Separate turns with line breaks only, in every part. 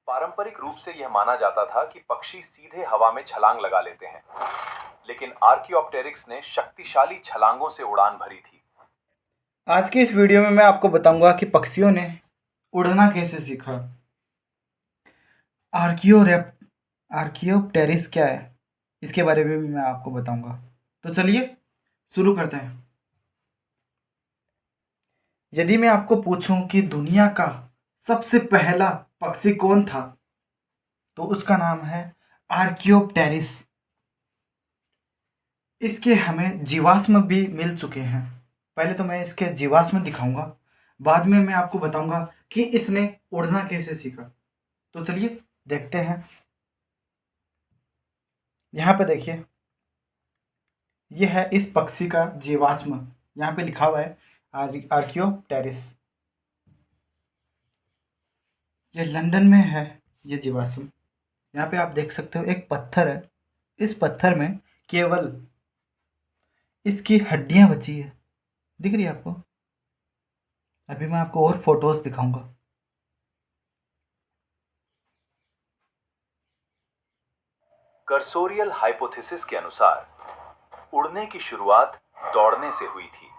पारंपरिक रूप से यह माना जाता था कि पक्षी सीधे हवा में छलांग लगा लेते हैं, लेकिन आर्कियोप्टेरिक्स ने शक्तिशाली छलांगों से उड़ान भरी थी।
आज के इस वीडियो में मैं आपको बताऊंगा कि पक्षियों ने उड़ना कैसे सीखा। आर्कियोरेप आर्कियोप्टेरिक्स क्या है, इसके बारे में भी मैं आपको बताऊंगा। तो चलिए शुरू करते हैं। यदि मैं आपको पूछूं कि दुनिया का सबसे पहला पक्षी कौन था, तो उसका नाम है आर्कियोप्टेरिस। इसके हमें जीवाश्म भी मिल चुके हैं। पहले तो मैं इसके जीवाश्म दिखाऊंगा, बाद में मैं आपको बताऊंगा कि इसने उड़ना कैसे सीखा। तो चलिए देखते हैं। यहाँ पे देखिए, यह है इस पक्षी का जीवाश्म। यहाँ पे लिखा हुआ है आर्कियोप्टेरिस। ये लंदन में है ये जीवाश्म। यहाँ पे आप देख सकते हो एक पत्थर है। इस पत्थर में केवल इसकी हड्डियां बची है। दिख रही है आपको? अभी मैं आपको और फोटोज दिखाऊंगा।
कर्सोरियल हाइपोथेसिस के अनुसार उड़ने की शुरुआत दौड़ने से हुई थी।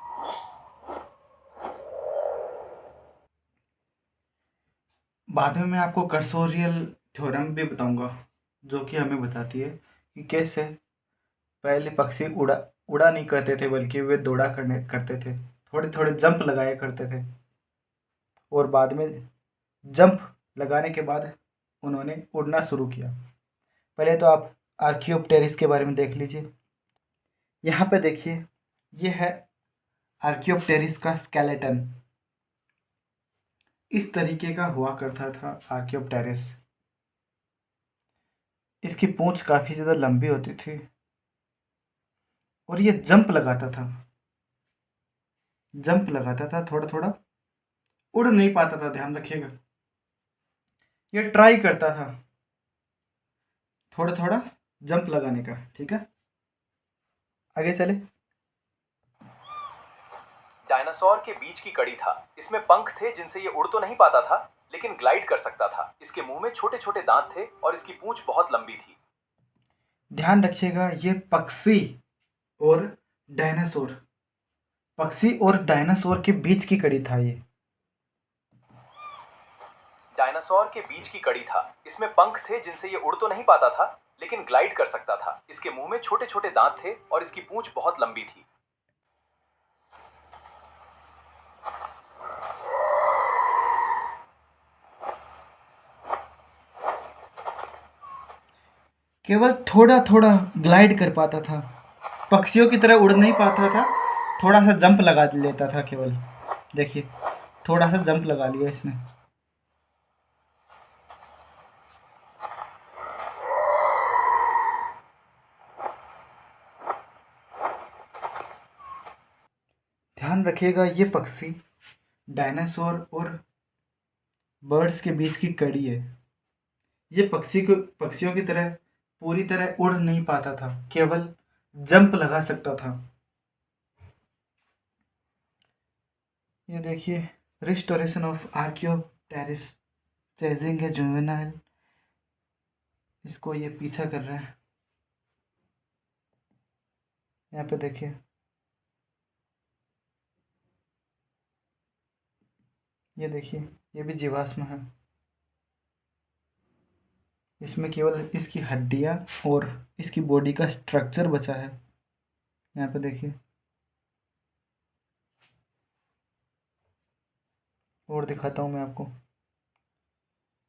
बाद में मैं आपको कर्सोरियल थ्योरम भी बताऊंगा, जो कि हमें बताती है कि कैसे पहले पक्षी उड़ा उड़ा नहीं करते थे, बल्कि वे दौड़ा करते थे। थोड़े थोड़े जंप लगाया करते थे, और बाद में जंप लगाने के बाद उन्होंने उड़ना शुरू किया। पहले तो आप आर्कियोप्टेरिस के बारे में देख लीजिए। यहाँ पे देखिए, ये है आर्कियोप्टेरिस का स्केलेटन। इस तरीके का हुआ करता था आर्कियोप्टेरिस। इसकी पूंछ काफ़ी ज़्यादा लंबी होती थी और ये जंप लगाता था थोड़ा थोड़ा। उड़ नहीं पाता था, ध्यान रखिएगा। ये ट्राई करता था थोड़ा थोड़ा जंप लगाने का। ठीक है, आगे चले।
डायनासोर के बीच की कड़ी था। इसमें पंख थे जिनसे ये उड़ तो नहीं पाता था, लेकिन ग्लाइड कर सकता था। इसके मुंह में छोटे छोटे दांत थे और इसकी पूंछ बहुत लंबी थी।
ध्यान रखिएगा, ये और डायनासोर पक्षी और डायनासोर के बीच की कड़ी था ये।
डायनासोर के बीच की कड़ी था। इसमें पंख थे जिनसे ये उड़ तो नहीं पाता था, लेकिन ग्लाइड कर सकता था। इसके मुंह में छोटे छोटे दांत थे और इसकी पूंछ बहुत लंबी थी।
केवल थोड़ा थोड़ा ग्लाइड कर पाता था, पक्षियों की तरह उड़ नहीं पाता था। थोड़ा सा जंप लगा लेता था केवल। देखिए, थोड़ा सा जंप लगा लिया इसने। ध्यान रखिएगा, ये पक्षी डायनासोर और बर्ड्स के बीच की कड़ी है। ये पक्षियों की तरह पूरी तरह उड़ नहीं पाता था, केवल जंप लगा सकता था। ये देखिए, restoration of Archaeopteryx chasing a juvenile. इसको ये पीछा कर रहा है। यहाँ पे देखिए, ये देखिए, ये भी जीवाश्म है। इसमें केवल इसकी हड्डियाँ और इसकी बॉडी का स्ट्रक्चर बचा है। यहाँ पे देखिए, और दिखाता हूँ मैं आपको।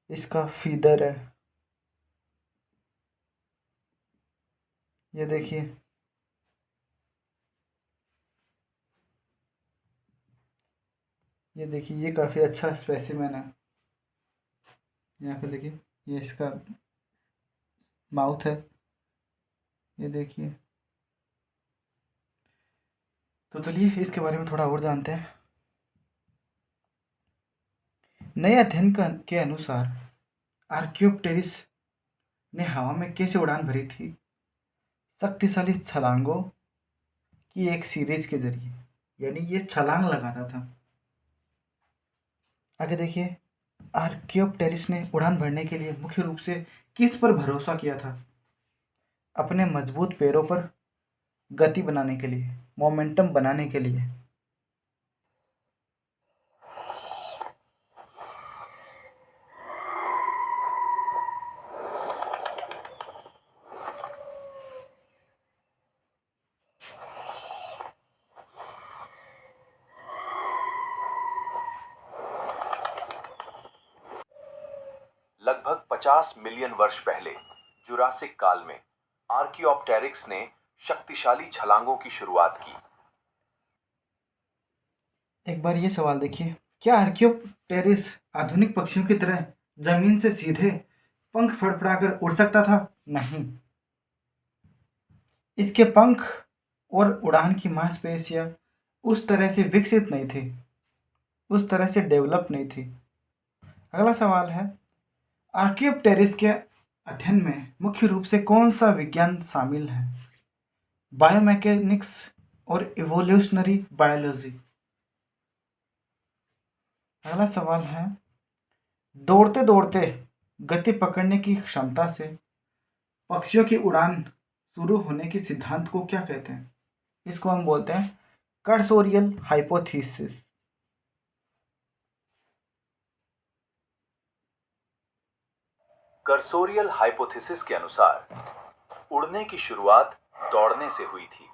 इसका फीदर है, ये देखिए। ये देखिए, ये काफ़ी अच्छा स्पेसिमेन है। यहाँ पे देखिए, ये इसका माउथ है, ये देखिए। तो चलिए इसके बारे में थोड़ा और जानते हैं। नए अध्ययन के अनुसार आर्कियोप्टेरिस ने हवा में कैसे उड़ान भरी थी? शक्तिशाली छलांगों की एक सीरीज के जरिए। यानी ये छलांग लगाता था। आगे देखिए, आर्कियोप्टेरिस ने उड़ान भरने के लिए मुख्य रूप से किस पर भरोसा किया था? अपने मजबूत पैरों पर, गति बनाने के लिए, मोमेंटम बनाने के लिए।
लगभग 50 मिलियन वर्ष पहले जुरासिक काल में आर्कियोप्टेरिक्स ने शक्तिशाली छलांगों की शुरुआत की।
एक बार ये सवाल देखिए, क्या आर्कियोप्टेरिस आधुनिक पक्षियों की तरह जमीन से सीधे पंख फड़फड़ाकर उड़ सकता था? नहीं। इसके पंख और उड़ान की मांसपेशियां उस तरह से विकसित नहीं थी, उस तरह से डेवलप नहीं थी। अगला सवाल है, आर्कियोप्टेरिस के अध्ययन में मुख्य रूप से कौन सा विज्ञान शामिल है? बायोमैकेनिक्स और इवोल्यूशनरी बायोलॉजी। अगला सवाल है, दौड़ते दौड़ते गति पकड़ने की क्षमता से पक्षियों की उड़ान शुरू होने के सिद्धांत को क्या कहते हैं? इसको हम बोलते हैं कर्सोरियल हाइपोथीसिस।
कर्सोरियल हाइपोथेसिस के अनुसार उड़ने की शुरुआत दौड़ने से हुई थी।